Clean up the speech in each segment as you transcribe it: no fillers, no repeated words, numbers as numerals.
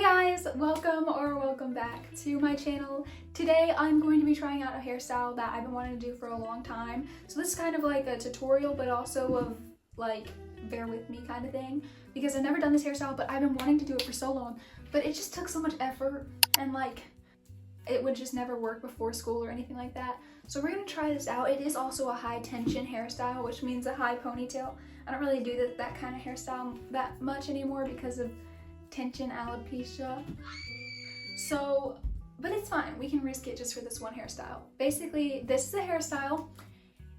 guys, welcome back to my channel. Today I'm going to be trying out a hairstyle that I've been wanting to do for a long time. So this is kind of like a tutorial, but also of like bear with me kind of thing, because I've never done this hairstyle, but I've been wanting to do it for so long, but it just took so much effort and like it would just never work before school or anything like that. So we're gonna try this out. It is also a high tension hairstyle, which means a high ponytail. I don't really do that kind of hairstyle that much anymore because of tension alopecia. So, but it's fine. We can risk it just for this one hairstyle. Basically, this is a hairstyle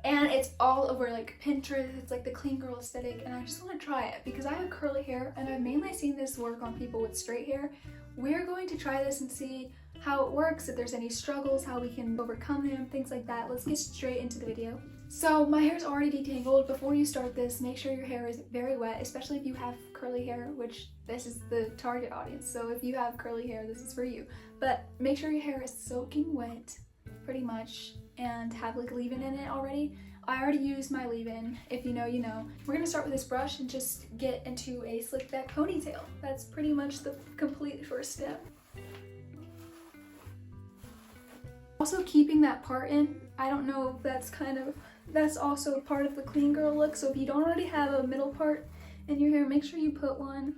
and it's all over like Pinterest. It's like the clean girl aesthetic, and I just want to try it because I have curly hair and I've mainly seen this work on people with straight hair. We're going to try this and see how it works, if there's any struggles, how we can overcome them, things like that. Let's get straight into the video. So my hair's already detangled. Before you start this, make sure your hair is very wet, especially if you have curly hair, which this is the target audience. So if you have curly hair, this is for you. But make sure your hair is soaking wet, pretty much, and have like leave-in in it already. I already used my leave-in. If you know, you know. We're gonna start with this brush and just get into a slick back ponytail. That's pretty much the complete first step. Also keeping that part in, I don't know if that's also part of the clean girl look. So if you don't already have a middle part in your hair, make sure you put one,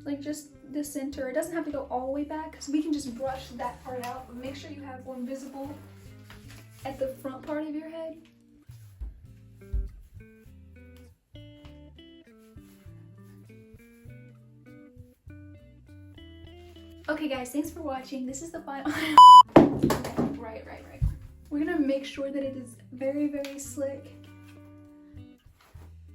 like just the center. It doesn't have to go all the way back, so we can just brush that part out, but make sure you have one visible at the front part of your head. Okay guys, thanks for watching. This is the final. Right. We're gonna make sure that it is very, very slick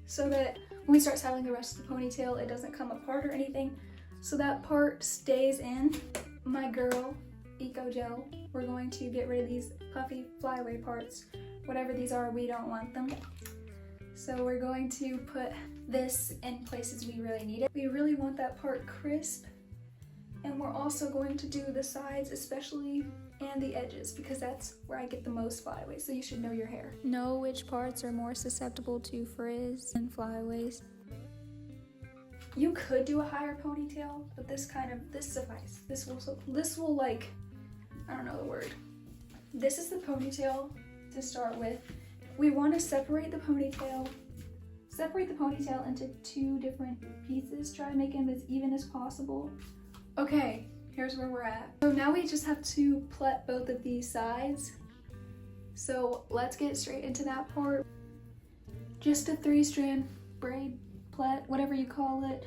so that when we start styling the rest of the ponytail, it doesn't come apart or anything. So that part stays in. My girl, 𝒖𝒔𝒊𝒄, we're going to get rid of these puffy flyaway parts. Whatever these are, we don't want them. So we're going to put this in places we really need it. We really want that part crisp. And we're also going to do the sides especially, and the edges, because that's where I get the most flyaways, so you should know your hair. Know which parts are more susceptible to frizz and flyaways. You could do a higher ponytail, but this suffice. This will like, I don't know the word. This is the ponytail to start with. We want to separate the ponytail into two different pieces. Try to make them as even as possible. Okay, here's where we're at. So now we just have to plait both of these sides. So let's get straight into that part. Just a 3-strand braid plait, whatever you call it.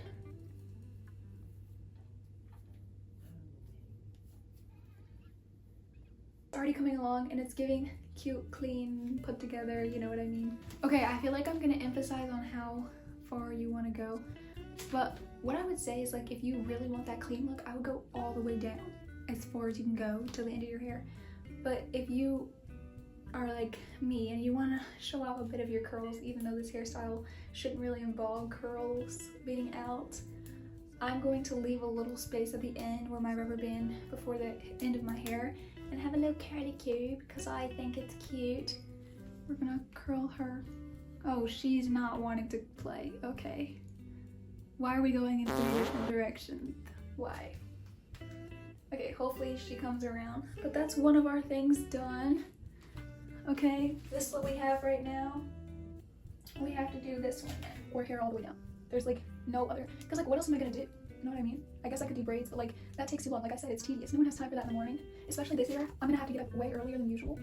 It's already coming along and it's giving cute, clean, put together, you know what I mean. Okay, I feel like I'm gonna emphasize on how far you wanna go. But what I would say is, like, if you really want that clean look, I would go all the way down as far as you can go to the end of your hair. But if you are like me and you want to show off a bit of your curls, even though this hairstyle shouldn't really involve curls being out, I'm going to leave a little space at the end where my rubber band before the end of my hair and have a little curly because I think it's cute. We're gonna curl her. Oh, she's not wanting to play. Okay. Why are we going in 3 different directions? Why? Okay, hopefully she comes around. But that's one of our things done. Okay, this is what we have right now. We have to do this one then. Or hair all the way down. There's like no other, because like what else am I gonna do? You know what I mean? I guess I could do braids, but like that takes too long. Like I said, it's tedious. No one has time for that in the morning. Especially this year. I'm gonna have to get up way earlier than usual.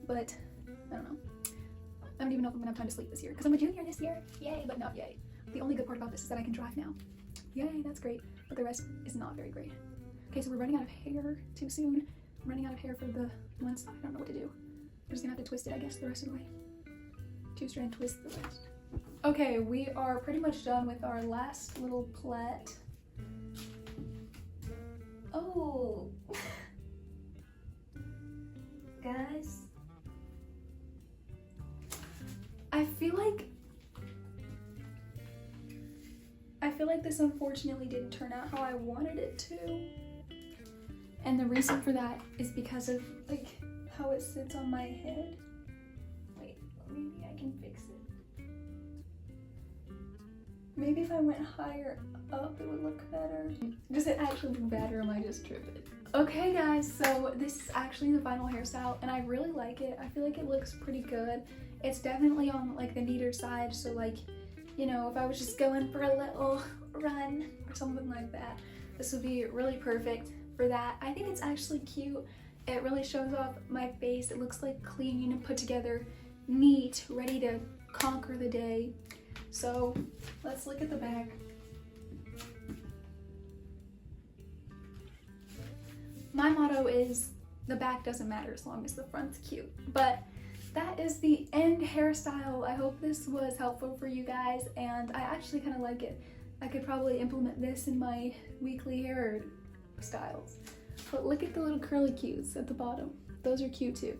But I don't know. I don't even know if I'm gonna have time to sleep this year. Because I'm a junior this year. Yay, but not yay. The only good part about this is that I can drive now. Yay, that's great. But the rest is not very great. Okay, so we're running out of hair too soon. I'm running out of hair for the one side. I don't know what to do. We're just gonna have to twist it, I guess, the rest of the way. 2-strand twist the rest. Okay, we are pretty much done with our last little plait. Oh. Guys. I feel like this unfortunately didn't turn out how I wanted it to. And the reason for that is because of like how it sits on my head. Wait, maybe I can fix it. Maybe if I went higher up, it would look better. Does it actually look better or am I just tripping? Okay guys, so this is actually the final hairstyle and I really like it. I feel like it looks pretty good. It's definitely on like the neater side, so like, you know, if I was just going for a little run or something like that, this would be really perfect for that. I think it's actually cute. It really shows off my face. It looks like clean and put together, neat, ready to conquer the day. So let's look at the back. My motto is the back doesn't matter as long as the front's cute. But that is the end hairstyle. I hope this was helpful for you guys and I actually kind of like it. I could probably implement this in my weekly hair styles. But look at the little curly cues at the bottom. Those are cute too.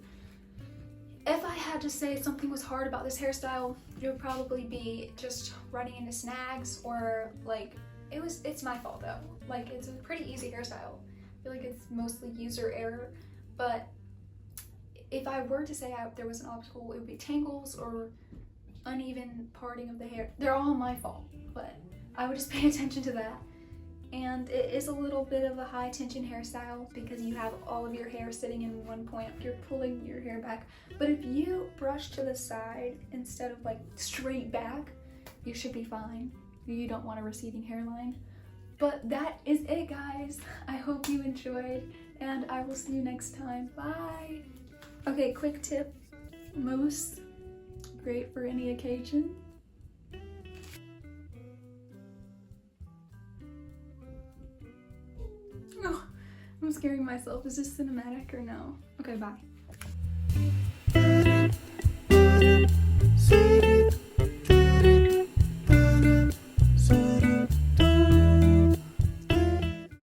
If I had to say something was hard about this hairstyle, it would probably be just running into snags or like, it's my fault though. Like it's a pretty easy hairstyle. I feel like it's mostly user error, but if I were to say there was an obstacle, it would be tangles or uneven parting of the hair. They're all my fault, but I would just pay attention to that. And it is a little bit of a high tension hairstyle because you have all of your hair sitting in one point. You're pulling your hair back. But if you brush to the side instead of like straight back, you should be fine. You don't want a receding hairline. But that is it guys. I hope you enjoyed and I will see you next time. Bye. Okay, quick tip. Mousse, great for any occasion. Oh, I'm scaring myself. Is this cinematic or no? Okay, bye.